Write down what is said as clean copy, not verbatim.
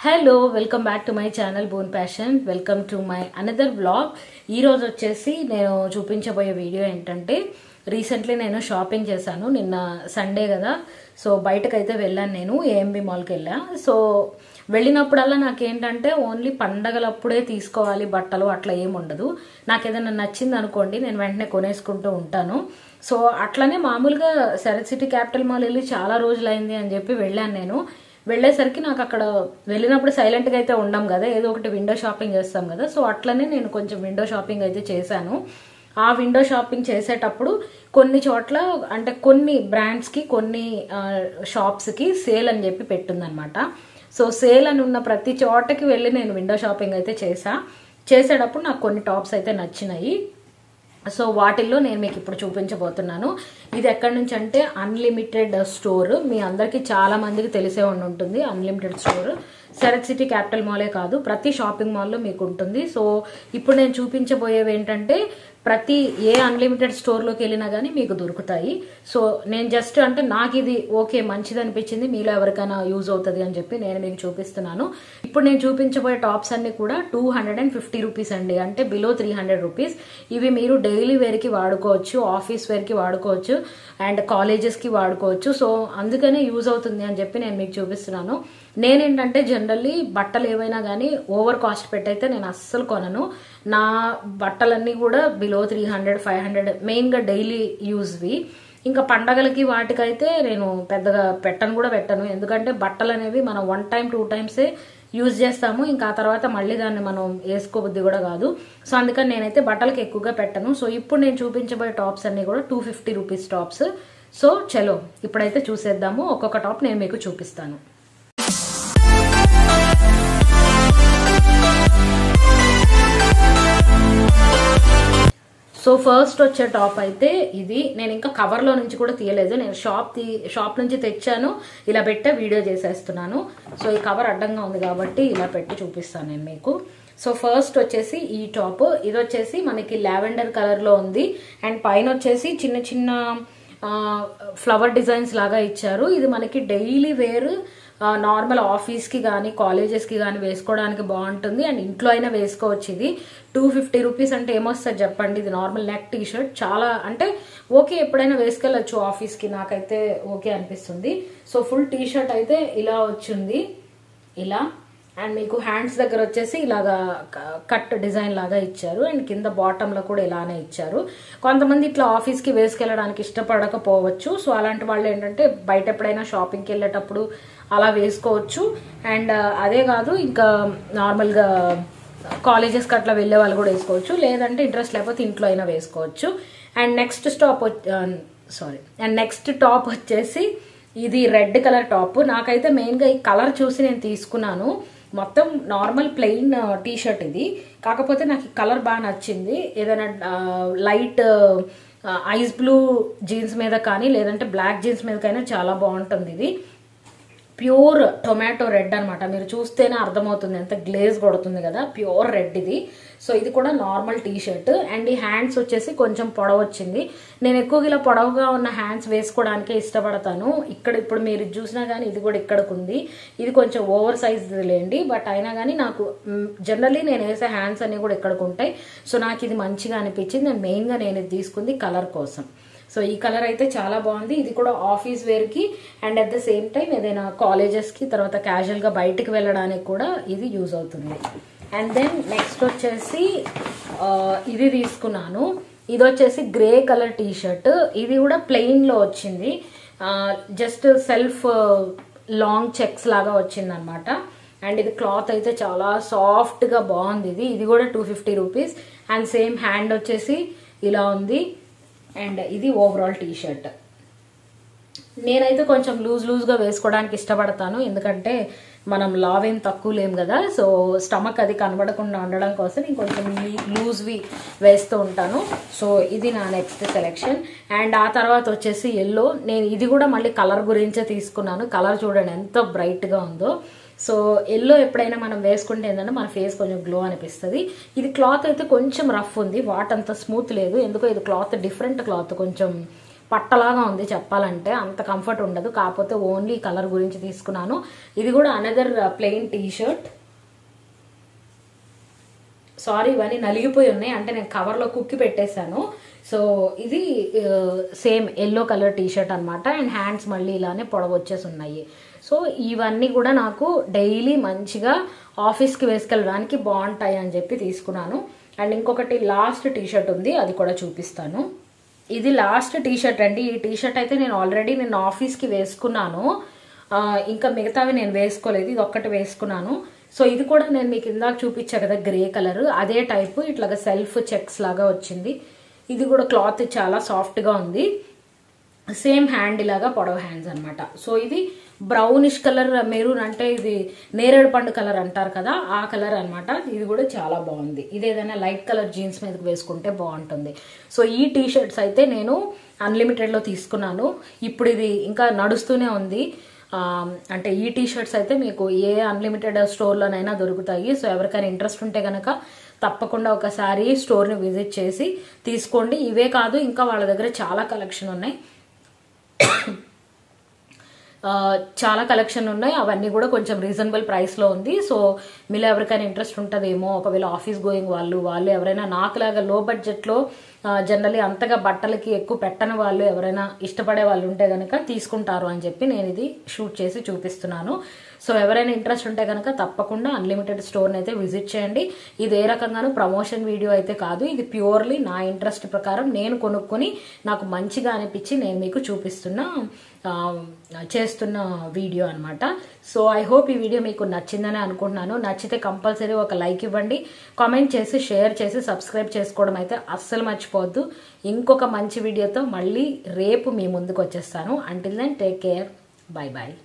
Hello welcome back to my channel bone passion. Welcome to my another blog. ఈరోజు వచ్చేసి నేను చూపించబోయే video ఏంటంటే, రీసెంట్లీ నేను షాపింగ్ చేశాను. నిన్న సండే కదా, సో బయటకైతే వెళ్ళాను. నేను ఏఎంబి మాల్కి వెళ్ళా. సో వెళ్ళినప్పుడల్లా నాకేంటంటే ఓన్లీ పండగలప్పుడే తీసుకోవాలి బట్టలు, అట్లా ఏముండదు. నాకు ఏదైనా నచ్చింది అనుకోండి, నేను వెంటనే కొనేసుకుంటూ ఉంటాను. సో అట్లనే మామూలుగా శరత్ సిటీ క్యాపిటల్ మాల్ వెళ్ళి చాలా రోజులైంది అని చెప్పి వెళ్ళాను. నేను వెళ్ళేసరికి నాకు అక్కడ వెళ్ళినప్పుడు సైలెంట్గా అయితే ఉండం కదా, ఏదో ఒకటి విండో షాపింగ్ చేస్తాం కదా. సో అట్లనే నేను కొంచెం విండో షాపింగ్ అయితే చేశాను. ఆ విండో షాపింగ్ చేసేటప్పుడు కొన్ని చోట్ల అంటే కొన్ని బ్రాండ్స్కి కొన్ని షాప్స్కి సేల్ అని చెప్పి పెట్టుందనమాట. సో సేల్ అని ఉన్న ప్రతి చోటకి వెళ్ళి నేను విండో షాపింగ్ అయితే చేసేటప్పుడు నాకు కొన్ని టాప్స్ అయితే నచ్చినాయి. సో వాటిల్లో నేను మీకు ఇప్పుడు చూపించబోతున్నాను. ఇది ఎక్కడి నుంచి అంటే అన్లిమిటెడ్ స్టోర్. మీ అందరికీ చాలా మందికి తెలిసే ఉంటుంది. Unlimited store Sarath city capital మాలే కాదు, ప్రతి షాపింగ్ మాల్లో మీకు ఉంటుంది. సో ఇప్పుడు నేను చూపించబోయేవి ఏంటంటే ప్రతి ఏ అన్లిమిటెడ్ స్టోర్లోకి వెళ్ళినా కానీ మీకు దొరుకుతాయి. సో నేను జస్ట్ అంటే నాకు ఇది ఓకే మంచిది అనిపించింది, మీలో ఎవరికైనా యూజ్ అవుతుంది అని చెప్పి నేను మీకు చూపిస్తున్నాను. ఇప్పుడు నేను చూపించబోయే టాప్స్ అన్ని కూడా 250 రూపీస్ అండి, అంటే బిలో 300 రూపీస్. ఇవి మీరు డైలీ వేర్కి వాడుకోవచ్చు, ఆఫీస్ వేర్కి వాడుకోవచ్చు, అండ్ కాలేజెస్కి వాడుకోవచ్చు. సో అందుకనే యూజ్ అవుతుంది అని చెప్పి నేను మీకు చూపిస్తున్నాను. నేనేంటంటే జనరల్లీ బట్టలు ఏవైనా కానీ ఓవర్ కాస్ట్ పెట్టయితే నేను అస్సలు కొనను. నా బట్టలన్నీ కూడా బిలో 300, 500 మెయిన్గా డైలీ యూజ్వి. ఇంకా పండగలకి వాటికైతే నేను పెద్దగా పెట్టను. ఎందుకంటే బట్టలు అనేవి మనం 1 టైం 2 టైమ్సే యూజ్ చేస్తాము. ఇంకా ఆ తర్వాత మళ్ళీ దాన్ని మనం వేసుకోబుద్ధి కూడా కాదు. సో అందుకని నేనైతే బట్టలకి ఎక్కువగా పెట్టను. సో ఇప్పుడు నేను చూపించబోయే టాప్స్ అన్ని కూడా 250 రూపీస్ టాప్స్. సో చలో ఇప్పుడైతే చూసేద్దాము. ఒక్కొక్క టాప్ నేను మీకు చూపిస్తాను. సో ఫస్ట్ వచ్చే టాప్ అయితే ఇది. నేను ఇంకా కవర్లో నుంచి కూడా తీయలేదు, నేను షాప్ నుంచి తెచ్చాను, ఇలా పెట్టే వీడియో చేసేస్తున్నాను. సో ఈ కవర్ అడ్డంగా ఉంది కాబట్టి ఇలా పెట్టి చూపిస్తాను నేను మీకు. సో ఫస్ట్ వచ్చేసి ఈ టాప్. ఇది వచ్చేసి మనకి లావెండర్ కలర్లో ఉంది, అండ్ పైన వచ్చేసి చిన్న చిన్న ఫ్లవర్ డిజైన్స్ లాగా ఇచ్చారు. ఇది మనకి డైలీ వేర్ నార్మల్ ఆఫీస్కి కానీ కాలేజెస్కి కానీ వేసుకోవడానికి బాగుంటుంది, అండ్ ఇంట్లో అయినా వేసుకోవచ్చు. ఇది 250 రూపీస్ అంటే ఏమొస్తుంది చెప్పండి. ఇది నార్మల్ నెక్ టీ షర్ట్, చాలా అంటే ఓకే ఎప్పుడైనా వేసుకెళ్ళచ్చు ఆఫీస్కి, నాకైతే ఓకే అనిపిస్తుంది. సో ఫుల్ టీ షర్ట్ అయితే ఇలా వచ్చింది ఇలా, అండ్ మీకు హ్యాండ్స్ దగ్గర వచ్చేసి ఇలాగా కట్ డిజైన్ లాగా ఇచ్చారు, అండ్ కింద బాటంలో కూడా ఇలానే ఇచ్చారు. కొంతమంది ఇట్లా ఆఫీస్కి వేసుకెళ్ళడానికి ఇష్టపడకపోవచ్చు. సో అలాంటి వాళ్ళు ఏంటంటే బయట ఎప్పుడైనా షాపింగ్కి వెళ్ళేటప్పుడు అలా వేసుకోవచ్చు. అండ్ అదే కాదు, ఇంకా నార్మల్గా కాలేజెస్కి అట్లా వెళ్ళే వాళ్ళు కూడా వేసుకోవచ్చు, లేదంటే ఇంట్రెస్ట్ లేకపోతే ఇంట్లో అయినా వేసుకోవచ్చు. అండ్ నెక్స్ట్ టాప్ వచ్చేసి ఇది రెడ్ కలర్ టాప్. నాకైతే మెయిన్గా ఈ కలర్ చూసి నేను తీసుకున్నాను. మొత్తం నార్మల్ ప్లెయిన్ టీ షర్ట్ ఇది, కాకపోతే నాకు ఈ కలర్ బాగా నచ్చింది. ఏదైనా లైట్ ఐస్ బ్లూ జీన్స్ మీద కానీ లేదంటే బ్లాక్ జీన్స్ మీదకైనా చాలా బాగుంటుంది. ఇది ప్యూర్ టొమాటో రెడ్ అనమాట. మీరు చూస్తేనే అర్థమవుతుంది ఎంత గ్లేజ్ కొడుతుంది కదా, ప్యూర్ రెడ్ ఇది. సో ఇది కూడా నార్మల్ టీ షర్ట్, అండ్ ఈ హ్యాండ్స్ వచ్చేసి కొంచెం పొడవు వచ్చింది. నేను ఎక్కువగా ఇలా పొడవుగా ఉన్న హ్యాండ్స్ వేసుకోవడానికే ఇష్టపడతాను. ఇక్కడ ఇప్పుడు మీరు చూసినా కానీ ఇది కూడా ఇక్కడికి ఉంది. ఇది కొంచెం ఓవర్ సైజ్ లేండి, బట్ అయినా కానీ నాకు జనరల్లీ నేను వేసే హ్యాండ్స్ అన్ని కూడా ఇక్కడికి ఉంటాయి. సో నాకు ఇది మంచిగా అనిపించింది. నేను మెయిన్గా నేను ఇది తీసుకుంది కలర్ కోసం. సో ఈ కలర్ అయితే చాలా బాగుంది. ఇది కూడా ఆఫీస్ వేర్కి and at the same time ఏదైనా కాలేజెస్కి తర్వాత క్యాజువల్గా బయటికి వెళ్ళడానికి కూడా ఇది యూజ్ అవుతుంది. అండ్ దెన్ నెక్స్ట్ వచ్చేసి ఇది తీసుకున్నాను. ఇది వచ్చేసి గ్రే కలర్ టీ షర్ట్. ఇది కూడా ప్లెయిన్లో వచ్చింది, జస్ట్ సెల్ఫ్ లాంగ్ చెక్స్ లాగా వచ్చింది అనమాట. అండ్ ఇది క్లాత్ అయితే చాలా సాఫ్ట్గా బాగుంది. ఇది కూడా 250 రూపీస్. అండ్ సేమ్ హ్యాండ్ వచ్చేసి ఇలా ఉంది, అండ్ ఇది ఓవరాల్ టీ షర్ట్. నేనైతే కొంచెం లూజ్గా వేసుకోవడానికి ఇష్టపడతాను, ఎందుకంటే మనం లావ్ ఏం తక్కువ లేం కదా. సో స్టమక్ అది కనబడకుండా ఉండడం కోసం నేను కొంచెం లూజ్వి వేస్తూ ఉంటాను. సో ఇది నా నెక్స్ట్ సెలెక్షన్. అండ్ ఆ తర్వాత వచ్చేసి ఎల్లో. నేను ఇది కూడా మళ్ళీ కలర్ గురించే తీసుకున్నాను. కలర్ చూడండి ఎంత బ్రైట్గా ఉందో. సో ఎల్లో ఎప్పుడైనా మనం వేసుకుంటే ఏంటంటే మన ఫేస్ కొంచెం గ్లో అనిపిస్తుంది. ఇది క్లాత్ అయితే కొంచెం రఫ్ ఉంది, వాట్ అంత స్మూత్ లేదు. ఎందుకో ఇది క్లాత్ డిఫరెంట్ క్లాత్, కొంచెం పట్టలాగా ఉంది చెప్పాలంటే, అంత కంఫర్ట్ ఉండదు. కాకపోతే ఓన్లీ కలర్ గురించి తీసుకున్నాను. ఇది కూడా another plain T shirt. Sorry, ఇవన్నీ నలిగిపోయి ఉన్నాయి, అంటే నేను కవర్లో కుక్కి పెట్టేశాను. సో ఇది same yellow colour T shirt అనమాట. అండ్ హ్యాండ్స్ మళ్ళీ ఇలానే పొడవు వచ్చేసి ఉన్నాయి. సో ఇవన్నీ కూడా నాకు డైలీ మంచిగా ఆఫీస్కి వేసుకెళ్ళడానికి బాగుంటాయి అని చెప్పి తీసుకున్నాను. అండ్ ఇంకొకటి లాస్ట్ టీ షర్ట్ ఉంది, అది కూడా చూపిస్తాను. ఇది లాస్ట్ టీ షర్ట్ అండి. ఈ టీ షర్ట్ అయితే నేను ఆల్రెడీ నిన్న ఆఫీస్కి వేసుకున్నాను, ఇంకా మిగతావి నేను వేసుకోలేదు, ఇది ఒక్కటి వేసుకున్నాను. సో ఇది కూడా నేను మీకు ఇందాక చూపించా కదా గ్రే కలర్, అదే టైపు ఇట్లాగా సెల్ఫ్ చెక్స్ లాగా వచ్చింది. ఇది కూడా క్లాత్ చాలా సాఫ్ట్గా ఉంది, సేమ్ హ్యాండ్ లాగా పొడవు హ్యాండ్స్ అనమాట. సో ఇది బ్రౌనిష్ కలర్, మెరూన్ అంటే ఇది నేరేడు పండు కలర్ అంటారు కదా, ఆ కలర్ అనమాట. ఇది కూడా చాలా బాగుంది. ఇది ఏదైనా లైట్ కలర్ జీన్స్ మీదకి వేసుకుంటే బాగుంటుంది. సో ఈ టీ షర్ట్స్ అయితే నేను అన్లిమిటెడ్లో తీసుకున్నాను. ఇప్పుడు ఇది ఇంకా నడుస్తూనే ఉంది. అంటే ఈ టీ షర్ట్స్ అయితే మీకు ఏ అన్లిమిటెడ్ స్టోర్లోనైనా దొరుకుతాయి. సో ఎవరికైనా ఇంట్రెస్ట్ ఉంటే కనుక తప్పకుండా ఒకసారి స్టోర్ని విజిట్ చేసి తీసుకోండి. ఇవే కాదు, ఇంకా వాళ్ళ దగ్గర చాలా కలెక్షన్ ఉన్నాయి, అవన్నీ కూడా కొంచెం రీజనబుల్ ప్రైస్లో ఉంది. సో మీలో ఎవరికైనా ఇంట్రెస్ట్ ఉంటుందేమో, ఒకవేళ ఆఫీస్ గోయింగ్ వాళ్ళు ఎవరైనా నాకులాగా లో బడ్జెట్లో జనరలీ అంతగా బట్టలకి ఎక్కువ పెట్టని వాళ్ళు ఎవరైనా ఇష్టపడే వాళ్ళు ఉంటే కనుక తీసుకుంటారు అని చెప్పి నేను ఇది షూట్ చేసి చూపిస్తున్నాను. సో ఎవరైనా ఇంట్రెస్ట్ ఉంటే కనుక తప్పకుండా అన్లిమిటెడ్ స్టోర్ని అయితే విజిట్ చేయండి. ఇది ఏ రకంగానూ ప్రమోషన్ వీడియో అయితే కాదు, ఇది ప్యూర్లీ నా ఇంట్రెస్ట్ ప్రకారం నేను కొనుక్కొని నాకు మంచిగా అనిపించి నేను మీకు చేస్తున్న వీడియో అనమాట. సో ఐ హోప్ ఈ వీడియో మీకు నచ్చిందని అనుకుంటున్నాను. నచ్చితే కంపల్సరీ ఒక లైక్ ఇవ్వండి, కామెంట్ చేసి షేర్ చేసి సబ్స్క్రైబ్ చేసుకోవడం అయితే అస్సలు మర్చిపోవద్దు. ఇంకొక మంచి వీడియోతో మళ్ళీ రేపు మీ ముందుకు వచ్చేస్తాను. Until then take care, bye bye.